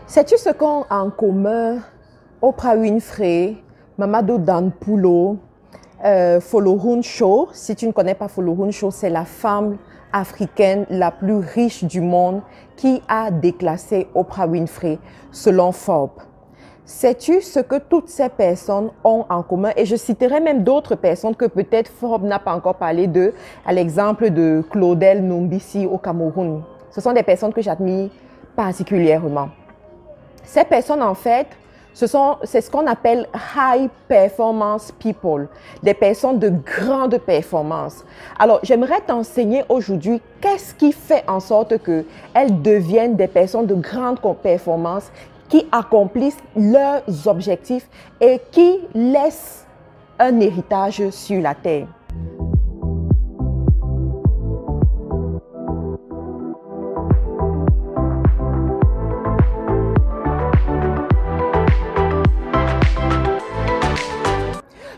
Sais-tu ce qu'ont en commun Oprah Winfrey, Mamadou Danpoulou, Folorunsho Show? Si tu ne connais pas Folorunsho Show, c'est la femme africaine la plus riche du monde qui a déclassé Oprah Winfrey selon Forbes. Sais-tu ce que toutes ces personnes ont en commun? Et je citerai même d'autres personnes que peut-être Forbes n'a pas encore parlé d'eux, à l'exemple de Claudel Nombisi au Cameroun. Ce sont des personnes que j'admire particulièrement. Ces personnes, en fait, c'est ce qu'on appelle high performance people, des personnes de grande performance. Alors, j'aimerais t'enseigner aujourd'hui qu'est-ce qui fait en sorte qu'elles deviennent des personnes de grande performance qui accomplissent leurs objectifs et qui laissent un héritage sur la terre.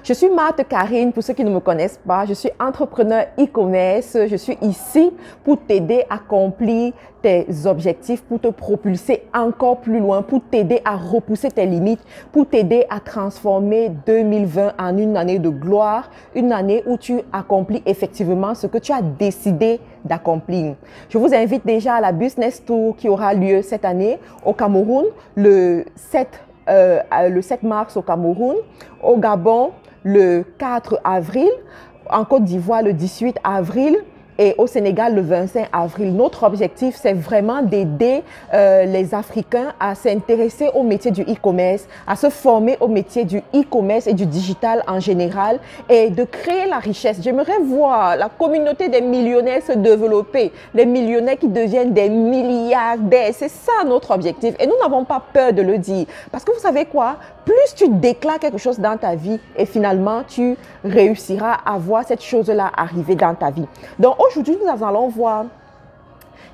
Je suis Marthe Karine, pour ceux qui ne me connaissent pas, je suis entrepreneur e-commerce. Je suis ici pour t'aider à accomplir tes objectifs, pour te propulser encore plus loin, pour t'aider à repousser tes limites, pour t'aider à transformer 2020 en une année de gloire, une année où tu accomplis effectivement ce que tu as décidé d'accomplir. Je vous invite déjà à la Business Tour qui aura lieu cette année au Cameroun, le 7 mars au Cameroun, au Gabon, le 4 avril, en Côte d'Ivoire le 18 avril et au Sénégal le 25 avril. Notre objectif, c'est vraiment d'aider les Africains à s'intéresser au métier du e-commerce, à se former au métier du e-commerce et du digital en général et de créer la richesse. J'aimerais voir la communauté des millionnaires se développer, les millionnaires qui deviennent des milliardaires. C'est ça notre objectif et nous n'avons pas peur de le dire parce que vous savez quoi? Plus tu déclares quelque chose dans ta vie et finalement tu réussiras à voir cette chose-là arriver dans ta vie. Donc aujourd'hui, nous allons voir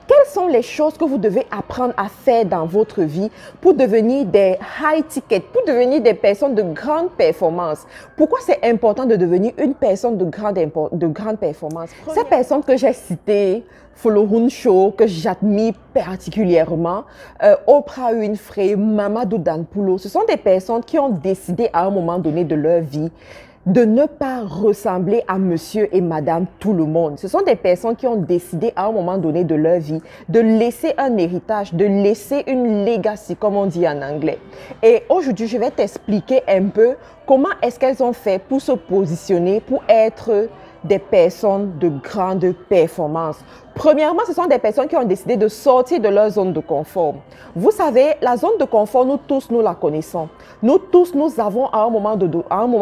quelles sont les choses que vous devez apprendre à faire dans votre vie pour devenir des high tickets, pour devenir des personnes de grande performance. Pourquoi c'est important de devenir une personne de grande performance? Ces personnes que j'ai citées, Folorunsho Show, que j'admire particulièrement, Oprah Winfrey, Mamadou Danpoulou, ce sont des personnes qui ont décidé à un moment donné de leur vie de ne pas ressembler à monsieur et madame tout le monde. Ce sont des personnes qui ont décidé à un moment donné de leur vie de laisser un héritage, de laisser une legacy, comme on dit en anglais. Et aujourd'hui, je vais t'expliquer un peu comment est-ce qu'elles ont fait pour se positionner, pour être des personnes de grande performance. Premièrement, ce sont des personnes qui ont décidé de sortir de leur zone de confort. Vous savez, la zone de confort, nous tous, nous la connaissons. Nous tous, nous avons à un moment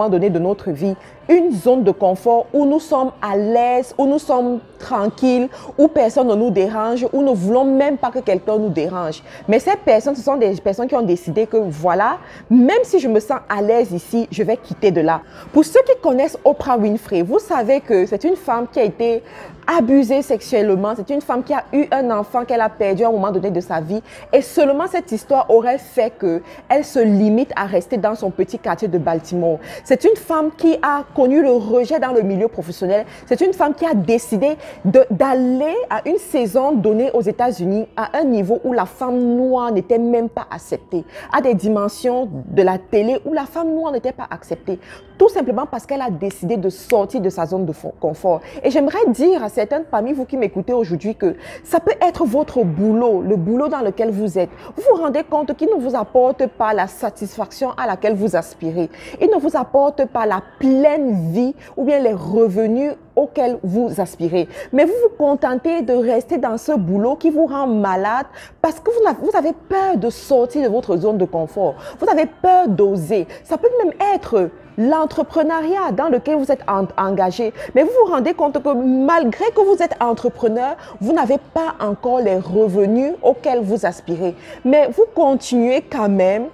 donné de notre vie une zone de confort où nous sommes à l'aise, où nous sommes tranquilles, où personne ne nous dérange, où nous ne voulons même pas que quelqu'un nous dérange. Mais ces personnes, ce sont des personnes qui ont décidé que voilà, même si je me sens à l'aise ici, je vais quitter de là. Pour ceux qui connaissent Oprah Winfrey, vous savez que c'est une femme qui a été abusée sexuellement. C'est une femme qui a eu un enfant qu'elle a perdu à un moment donné de sa vie. Et seulement cette histoire aurait fait qu'elle se limite à rester dans son petit quartier de Baltimore. C'est une femme qui a connu le rejet dans le milieu professionnel. C'est une femme qui a décidé d'aller à une saison donnée aux États-Unis à un niveau où la femme noire n'était même pas acceptée. À des dimensions de la télé où la femme noire n'était pas acceptée. Tout simplement parce qu'elle a décidé de sortir de sa zone de confort. Et j'aimerais dire à certains parmi vous qui m'écoutez aujourd'hui que ça peut être votre boulot, le boulot dans lequel vous êtes. Vous vous rendez compte qu'il ne vous apporte pas la satisfaction à laquelle vous aspirez. Il ne vous apporte pas la pleine vie ou bien les revenus auxquels vous aspirez. Mais vous vous contentez de rester dans ce boulot qui vous rend malade parce que vous avez peur de sortir de votre zone de confort. Vous avez peur d'oser. Ça peut même être l'entrepreneuriat dans lequel vous êtes engagé. Mais vous vous rendez compte que malgré que vous êtes entrepreneur, vous n'avez pas encore les revenus auxquels vous aspirez. Mais vous continuez quand même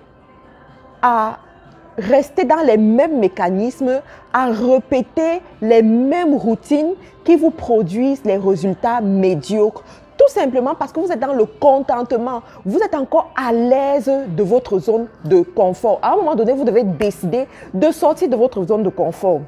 à rester dans les mêmes mécanismes, à répéter les mêmes routines qui vous produisent les résultats médiocres. Tout simplement parce que vous êtes dans le contentement. Vous êtes encore à l'aise de votre zone de confort. À un moment donné, vous devez décider de sortir de votre zone de confort.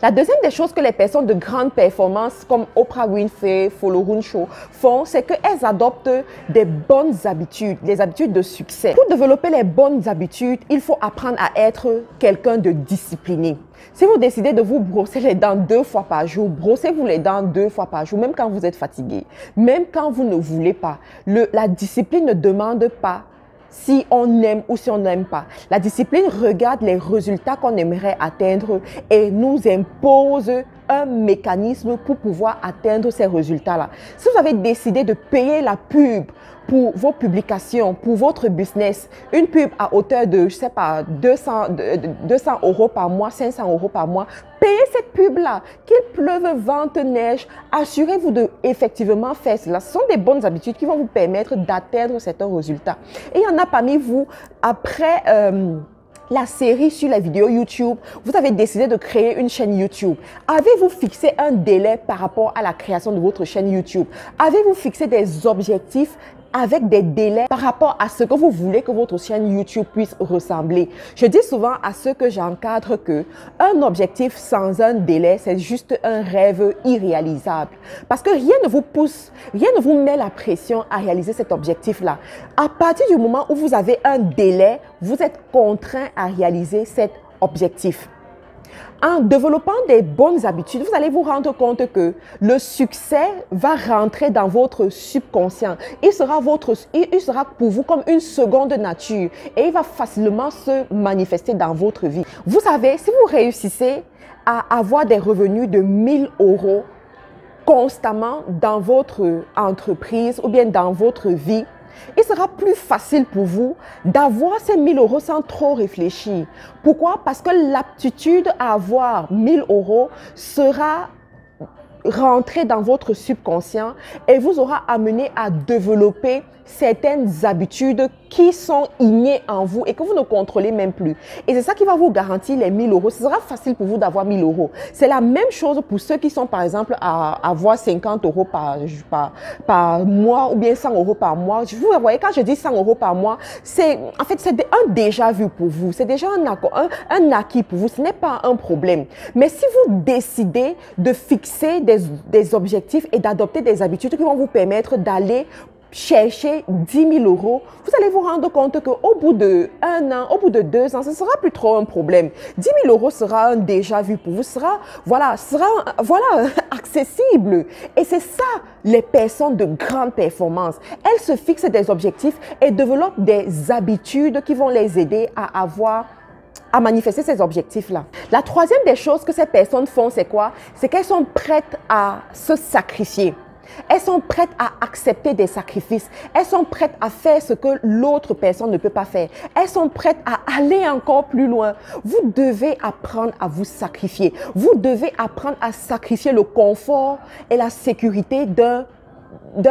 La deuxième des choses que les personnes de grande performance comme Oprah Winfrey, Follow Show font, c'est qu'elles adoptent des bonnes habitudes, des habitudes de succès. Pour développer les bonnes habitudes, il faut apprendre à être quelqu'un de discipliné. Si vous décidez de vous brosser les dents 2 fois par jour, brossez-vous les dents 2 fois par jour, même quand vous êtes fatigué, même quand vous ne voulez pas. La discipline ne demande pas si on aime ou si on n'aime pas. La discipline regarde les résultats qu'on aimerait atteindre et nous impose un mécanisme pour pouvoir atteindre ces résultats-là. Si vous avez décidé de payer la pub pour vos publications, pour votre business, une pub à hauteur de, je sais pas, 200 € par mois, 500 € par mois, payez cette pub-là. Qu'il pleuve, vente, neige, assurez-vous de effectivement faire cela. Ce sont des bonnes habitudes qui vont vous permettre d'atteindre certains résultats. Et il y en a parmi vous, après la série sur la vidéo YouTube, vous avez décidé de créer une chaîne YouTube. Avez-vous fixé un délai par rapport à la création de votre chaîne YouTube? Avez-vous fixé des objectifs avec des délais par rapport à ce que vous voulez que votre chaîne YouTube puisse ressembler? Je dis souvent à ceux que j'encadre que un objectif sans un délai, c'est juste un rêve irréalisable. Parce que rien ne vous pousse, rien ne vous met la pression à réaliser cet objectif-là. À partir du moment où vous avez un délai, vous êtes contraint à réaliser cet objectif. En développant des bonnes habitudes, vous allez vous rendre compte que le succès va rentrer dans votre subconscient. Il sera pour vous comme une seconde nature et il va facilement se manifester dans votre vie. Vous savez, si vous réussissez à avoir des revenus de 1000 € constamment dans votre entreprise ou bien dans votre vie, il sera plus facile pour vous d'avoir ces 1000 € sans trop réfléchir. Pourquoi? Parce que l'aptitude à avoir 1000 € sera rentrée dans votre subconscient et vous aura amené à développer certaines habitudes qui sont innées en vous et que vous ne contrôlez même plus. Et c'est ça qui va vous garantir les 1000 €. Ce sera facile pour vous d'avoir 1000 €. C'est la même chose pour ceux qui sont par exemple à avoir 50 € par mois ou bien 100 € par mois. Vous voyez, quand je dis 100 € par mois, c'est un déjà vu pour vous. C'est déjà un acquis pour vous. Ce n'est pas un problème. Mais si vous décidez de fixer des objectifs et d'adopter des habitudes qui vont vous permettre d'aller chercher 10 000 €, vous allez vous rendre compte qu'au bout de 1 an, au bout de 2 ans, ce ne sera plus trop un problème. 10 000 € sera un déjà vu pour vous, sera accessible. Et c'est ça, les personnes de grande performance. Elles se fixent des objectifs et développent des habitudes qui vont les aider à manifester ces objectifs-là. La troisième des choses que ces personnes font, c'est quoi? C'est qu'elles sont prêtes à se sacrifier. Elles sont prêtes à accepter des sacrifices. Elles sont prêtes à faire ce que l'autre personne ne peut pas faire. Elles sont prêtes à aller encore plus loin. Vous devez apprendre à vous sacrifier. Vous devez apprendre à sacrifier le confort et la sécurité d'un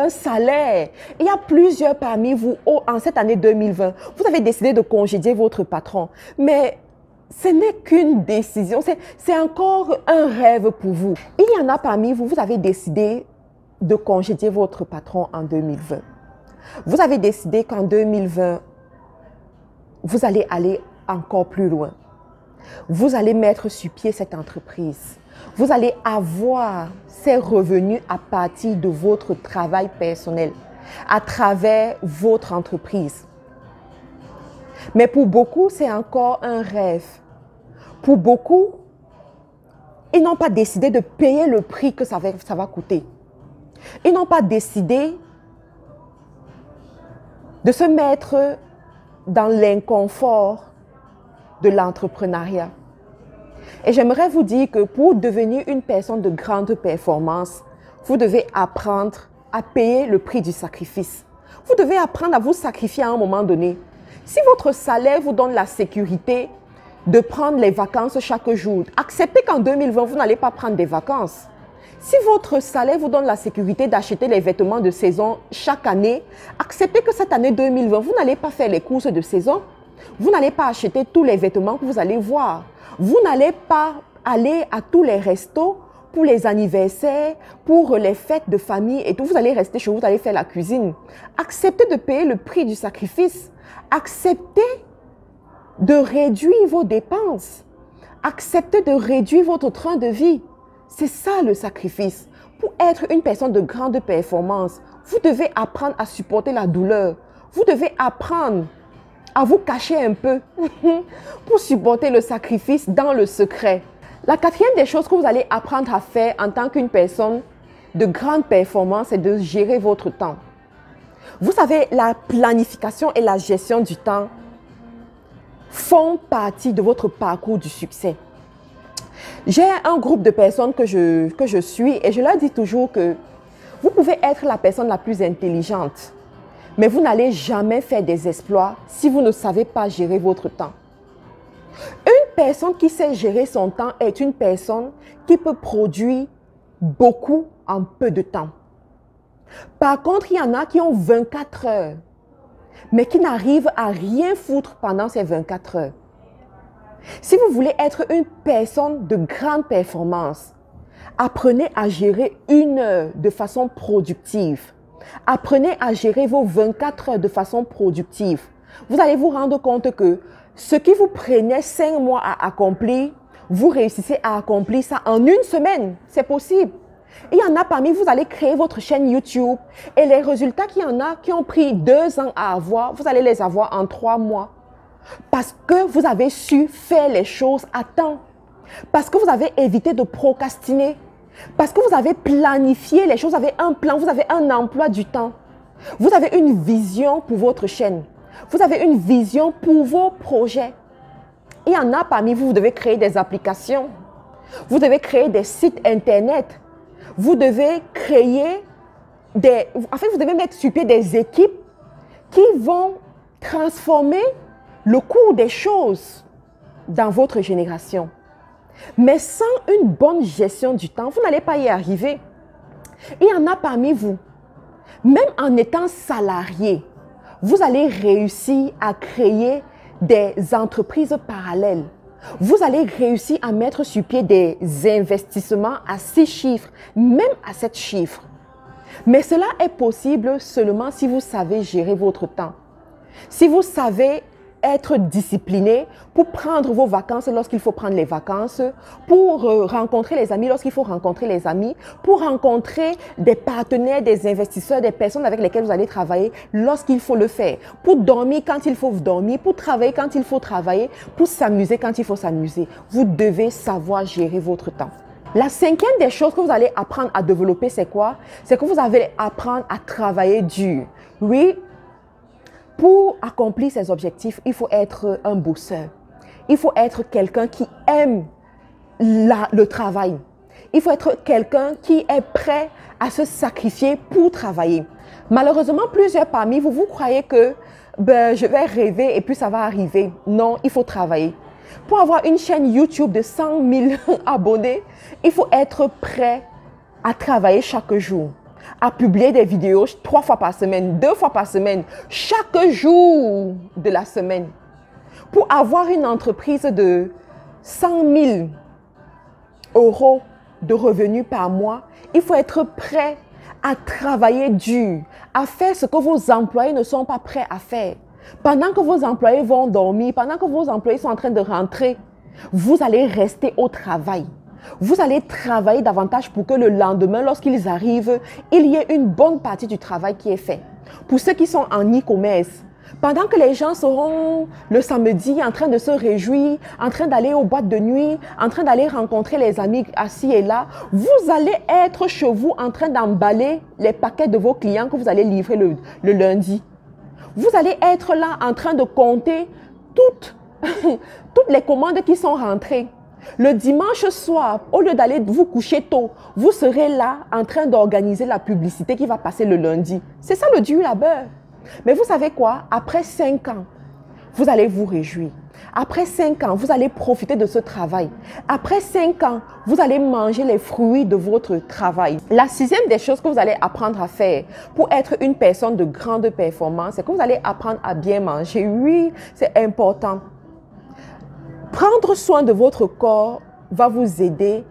salaire. Il y a plusieurs parmi vous, en cette année 2020, vous avez décidé de congédier votre patron. Mais ce n'est qu'une décision, c'est encore un rêve pour vous. Il y en a parmi vous, vous avez décidé de congédier votre patron en 2020. Vous avez décidé qu'en 2020, vous allez aller encore plus loin. Vous allez mettre sur pied cette entreprise. Vous allez avoir ces revenus à partir de votre travail personnel, à travers votre entreprise. Mais pour beaucoup, c'est encore un rêve. Pour beaucoup, ils n'ont pas décidé de payer le prix que ça va coûter. Ils n'ont pas décidé de se mettre dans l'inconfort de l'entrepreneuriat. Et j'aimerais vous dire que pour devenir une personne de grande performance, vous devez apprendre à payer le prix du sacrifice. Vous devez apprendre à vous sacrifier à un moment donné. Si votre salaire vous donne la sécurité de prendre les vacances chaque jour, acceptez qu'en 2020, vous n'allez pas prendre des vacances. Si votre salaire vous donne la sécurité d'acheter les vêtements de saison chaque année, acceptez que cette année 2020, vous n'allez pas faire les courses de saison. Vous n'allez pas acheter tous les vêtements que vous allez voir. Vous n'allez pas aller à tous les restos pour les anniversaires, pour les fêtes de famille et tout. Vous allez rester chez vous, vous allez faire la cuisine. Acceptez de payer le prix du sacrifice. Acceptez de réduire vos dépenses. Acceptez de réduire votre train de vie. C'est ça le sacrifice. Pour être une personne de grande performance, vous devez apprendre à supporter la douleur. Vous devez apprendre à vous cacher un peu pour supporter le sacrifice dans le secret. La quatrième des choses que vous allez apprendre à faire en tant qu'une personne de grande performance, c'est de gérer votre temps. Vous savez, la planification et la gestion du temps font partie de votre parcours du succès. J'ai un groupe de personnes que je suis et je leur dis toujours que vous pouvez être la personne la plus intelligente, mais vous n'allez jamais faire des exploits si vous ne savez pas gérer votre temps. Une personne qui sait gérer son temps est une personne qui peut produire beaucoup en peu de temps. Par contre, il y en a qui ont 24 heures, mais qui n'arrivent à rien foutre pendant ces 24 heures. Si vous voulez être une personne de grande performance, apprenez à gérer une heure de façon productive. Apprenez à gérer vos 24 heures de façon productive. Vous allez vous rendre compte que ce qui vous prenait 5 mois à accomplir, vous réussissez à accomplir ça en une semaine. C'est possible. Il y en a parmi vous, allez créer votre chaîne YouTube et les résultats qu'il y en a qui ont pris 2 ans à avoir, vous allez les avoir en 3 mois. Parce que vous avez su faire les choses à temps. Parce que vous avez évité de procrastiner. Parce que vous avez planifié les choses, vous avez un plan, vous avez un emploi du temps. Vous avez une vision pour votre chaîne. Vous avez une vision pour vos projets. Il y en a parmi vous, vous devez créer des applications. Vous devez créer des sites internet. Vous devez créer des... En fait, vous devez mettre sur pied des équipes qui vont transformer le cours des choses dans votre génération. Mais sans une bonne gestion du temps, vous n'allez pas y arriver. Il y en a parmi vous, même en étant salarié, vous allez réussir à créer des entreprises parallèles. Vous allez réussir à mettre sur pied des investissements à 6 chiffres, même à 7 chiffres. Mais cela est possible seulement si vous savez gérer votre temps. Si vous savez être discipliné pour prendre vos vacances lorsqu'il faut prendre les vacances, pour rencontrer les amis lorsqu'il faut rencontrer les amis, pour rencontrer des partenaires, des investisseurs, des personnes avec lesquelles vous allez travailler lorsqu'il faut le faire, pour dormir quand il faut dormir, pour travailler quand il faut travailler, pour s'amuser quand il faut s'amuser. Vous devez savoir gérer votre temps. La cinquième des choses que vous allez apprendre à développer, c'est quoi? C'est que vous allez apprendre à travailler dur. Oui, pour accomplir ses objectifs, il faut être un bosseur. Il faut être quelqu'un qui aime le travail. Il faut être quelqu'un qui est prêt à se sacrifier pour travailler. Malheureusement, plusieurs parmi vous, vous croyez que je vais rêver et puis ça va arriver. Non, il faut travailler. Pour avoir une chaîne YouTube de 100 000 abonnés, il faut être prêt à travailler chaque jour, à publier des vidéos 3 fois par semaine, 2 fois par semaine, chaque jour de la semaine. Pour avoir une entreprise de 100 000 € de revenus par mois, il faut être prêt à travailler dur, à faire ce que vos employés ne sont pas prêts à faire. Pendant que vos employés vont dormir, pendant que vos employés sont en train de rentrer, vous allez rester au travail. Vous allez travailler davantage pour que le lendemain, lorsqu'ils arrivent, il y ait une bonne partie du travail qui est fait. Pour ceux qui sont en e-commerce, pendant que les gens seront le samedi en train de se réjouir, en train d'aller aux boîtes de nuit, en train d'aller rencontrer les amis assis et là, vous allez être chez vous en train d'emballer les paquets de vos clients que vous allez livrer le lundi. Vous allez être là en train de compter toutes les commandes qui sont rentrées. Le dimanche soir, au lieu d'aller vous coucher tôt, vous serez là en train d'organiser la publicité qui va passer le lundi. C'est ça le dur labeur. Mais vous savez quoi? Après 5 ans, vous allez vous réjouir. Après 5 ans, vous allez profiter de ce travail. Après 5 ans, vous allez manger les fruits de votre travail. La 6e des choses que vous allez apprendre à faire pour être une personne de grande performance, c'est que vous allez apprendre à bien manger. Oui, c'est important. Prendre soin de votre corps va vous aider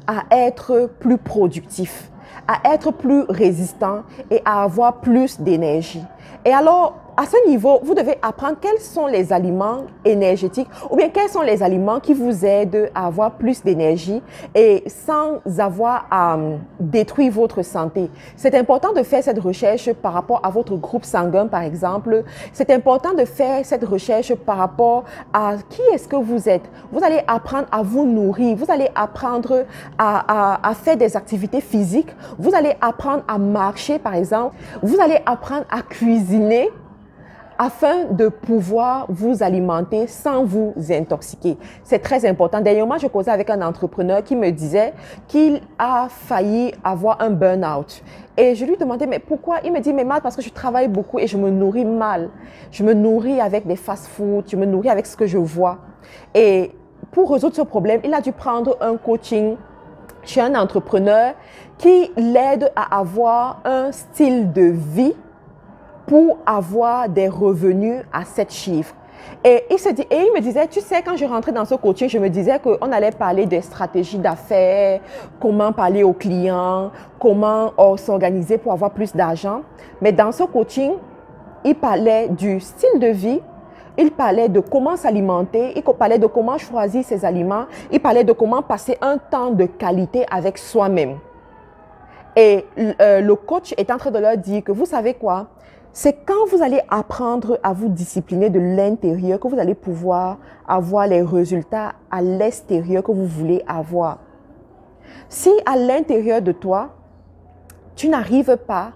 à être plus productif, à être plus résistant et à avoir plus d'énergie. Et alors, à ce niveau, vous devez apprendre quels sont les aliments énergétiques ou bien quels sont les aliments qui vous aident à avoir plus d'énergie et sans avoir à détruire votre santé. C'est important de faire cette recherche par rapport à votre groupe sanguin, par exemple. C'est important de faire cette recherche par rapport à qui est-ce que vous êtes. Vous allez apprendre à vous nourrir. Vous allez apprendre à faire des activités physiques. Vous allez apprendre à marcher, par exemple. Vous allez apprendre à cuisiner afin de pouvoir vous alimenter sans vous intoxiquer. C'est très important. Dernièrement, je causais avec un entrepreneur qui me disait qu'il a failli avoir un burn-out. Et je lui demandais, mais pourquoi? Il me dit, mais mal parce que je travaille beaucoup et je me nourris mal. Je me nourris avec des fast-foods, je me nourris avec ce que je vois. Et pour résoudre ce problème, il a dû prendre un coaching chez un entrepreneur qui l'aide à avoir un style de vie pour avoir des revenus à 7 chiffres. Et il me disait, tu sais, quand je rentrais dans ce coaching, je me disais qu'on allait parler des stratégies d'affaires, comment parler aux clients, comment s'organiser pour avoir plus d'argent. Mais dans ce coaching, il parlait du style de vie, il parlait de comment s'alimenter, il parlait de comment choisir ses aliments, il parlait de comment passer un temps de qualité avec soi-même. Et le coach est en train de leur dire que vous savez quoi? C'est quand vous allez apprendre à vous discipliner de l'intérieur que vous allez pouvoir avoir les résultats à l'extérieur que vous voulez avoir. Si à l'intérieur de toi, tu n'arrives pas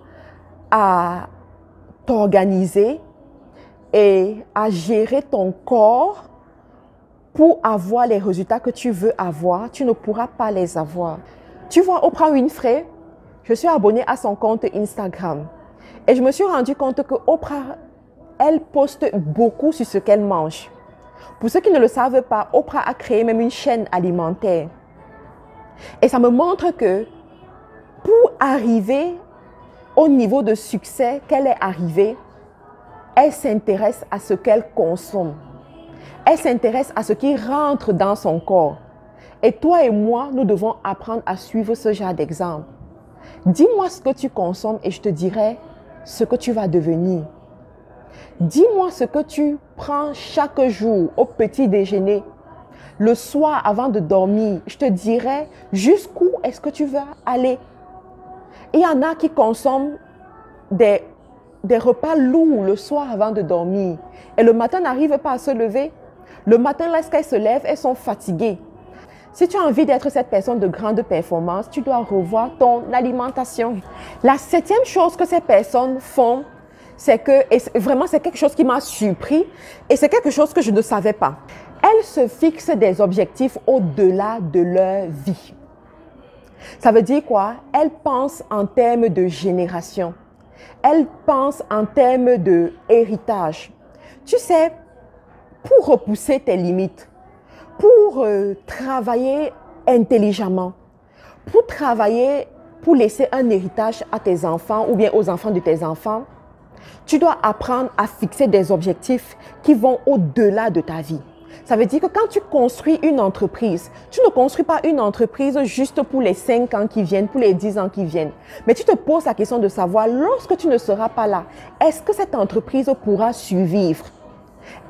à t'organiser et à gérer ton corps pour avoir les résultats que tu veux avoir, tu ne pourras pas les avoir. Tu vois, Oprah Winfrey, je suis abonnée à son compte Instagram. Et je me suis rendu compte que Oprah, elle poste beaucoup sur ce qu'elle mange. Pour ceux qui ne le savent pas, Oprah a créé même une chaîne alimentaire. Et ça me montre que pour arriver au niveau de succès qu'elle est arrivée, elle s'intéresse à ce qu'elle consomme. Elle s'intéresse à ce qui rentre dans son corps. Et toi et moi, nous devons apprendre à suivre ce genre d'exemple. Dis-moi ce que tu consommes et je te dirai ce que tu vas devenir. Dis-moi ce que tu prends chaque jour au petit déjeuner. Le soir avant de dormir, je te dirai jusqu'où est-ce que tu vas aller. Il y en a qui consomment des repas lourds le soir avant de dormir. Et le matin n'arrivent pas à se lever. Le matin, lorsqu'elles se lèvent, elles sont fatiguées. Si tu as envie d'être cette personne de grande performance, tu dois revoir ton alimentation. La 7e chose que ces personnes font, c'est que, et vraiment c'est quelque chose qui m'a surpris, et c'est quelque chose que je ne savais pas. Elles se fixent des objectifs au-delà de leur vie. Ça veut dire quoi? Elles pensent en termes de génération. Elles pensent en termes de héritage. Tu sais, pour repousser tes limites, pour travailler intelligemment, pour travailler, pour laisser un héritage à tes enfants ou bien aux enfants de tes enfants, tu dois apprendre à fixer des objectifs qui vont au-delà de ta vie. Ça veut dire que quand tu construis une entreprise, tu ne construis pas une entreprise juste pour les 5 ans qui viennent, pour les 10 ans qui viennent. Mais tu te poses la question de savoir, lorsque tu ne seras pas là, est-ce que cette entreprise pourra survivre?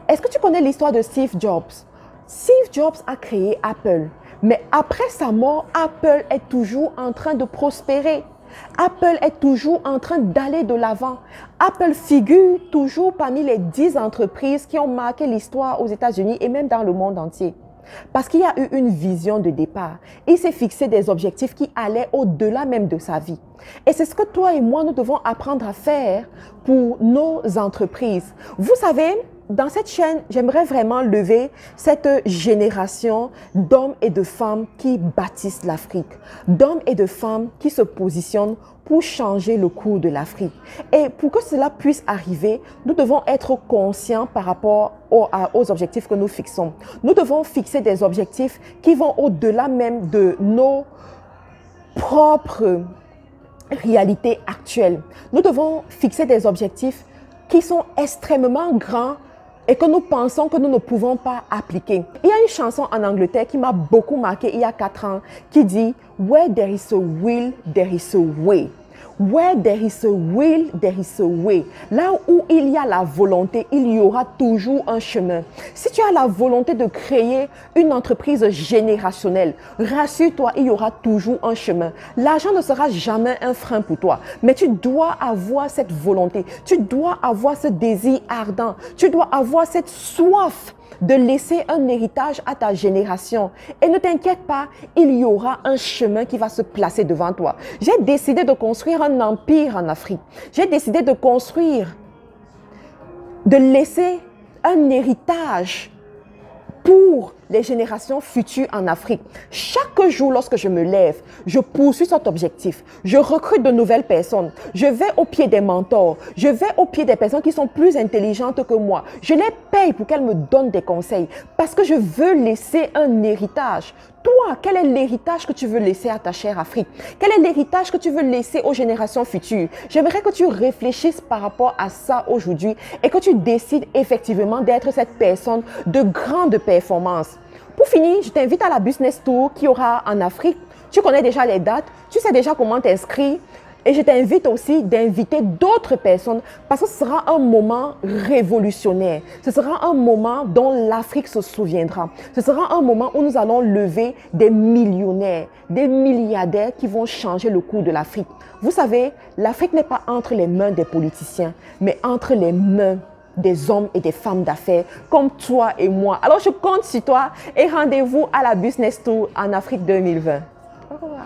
Est-ce que tu connais l'histoire de Steve Jobs? Steve Jobs a créé Apple, mais après sa mort, Apple est toujours en train de prospérer. Apple est toujours en train d'aller de l'avant. Apple figure toujours parmi les 10 entreprises qui ont marqué l'histoire aux États-Unis et même dans le monde entier. Parce qu'il y a eu une vision de départ. Il s'est fixé des objectifs qui allaient au-delà même de sa vie. Et c'est ce que toi et moi, nous devons apprendre à faire pour nos entreprises. Vous savez, dans cette chaîne, j'aimerais vraiment lever cette génération d'hommes et de femmes qui bâtissent l'Afrique, d'hommes et de femmes qui se positionnent pour changer le cours de l'Afrique. Et pour que cela puisse arriver, nous devons être conscients par rapport aux objectifs que nous fixons. Nous devons fixer des objectifs qui vont au-delà même de nos propres réalités actuelles. Nous devons fixer des objectifs qui sont extrêmement grands et que nous pensons que nous ne pouvons pas appliquer. Il y a une chanson en Angleterre qui m'a beaucoup marqué il y a 4 ans qui dit « Where there is a will, there is a way ». Where there is a will, there is a way. Là où il y a la volonté, il y aura toujours un chemin. Si tu as la volonté de créer une entreprise générationnelle, rassure-toi, il y aura toujours un chemin. L'argent ne sera jamais un frein pour toi, mais tu dois avoir cette volonté, tu dois avoir ce désir ardent, tu dois avoir cette soif de laisser un héritage à ta génération. Et ne t'inquiète pas, il y aura un chemin qui va se placer devant toi. J'ai décidé de construire un empire en Afrique. J'ai décidé de construire, de laisser un héritage pour les générations futures en Afrique. Chaque jour, lorsque je me lève, je poursuis cet objectif. Je recrute de nouvelles personnes. Je vais au pied des mentors. Je vais au pied des personnes qui sont plus intelligentes que moi. Je les paye pour qu'elles me donnent des conseils parce que je veux laisser un héritage. Toi, quel est l'héritage que tu veux laisser à ta chère Afrique? Quel est l'héritage que tu veux laisser aux générations futures? J'aimerais que tu réfléchisses par rapport à ça aujourd'hui et que tu décides effectivement d'être cette personne de grande performance. Pour finir, je t'invite à la Business Tour qui aura en Afrique. Tu connais déjà les dates, tu sais déjà comment t'inscrire. Et je t'invite aussi d'inviter d'autres personnes parce que ce sera un moment révolutionnaire. Ce sera un moment dont l'Afrique se souviendra. Ce sera un moment où nous allons lever des millionnaires, des milliardaires qui vont changer le cours de l'Afrique. Vous savez, l'Afrique n'est pas entre les mains des politiciens, mais entre les mains des hommes et des femmes d'affaires comme toi et moi. Alors je compte sur toi et rendez-vous à la Business Tour en Afrique 2020. Au revoir.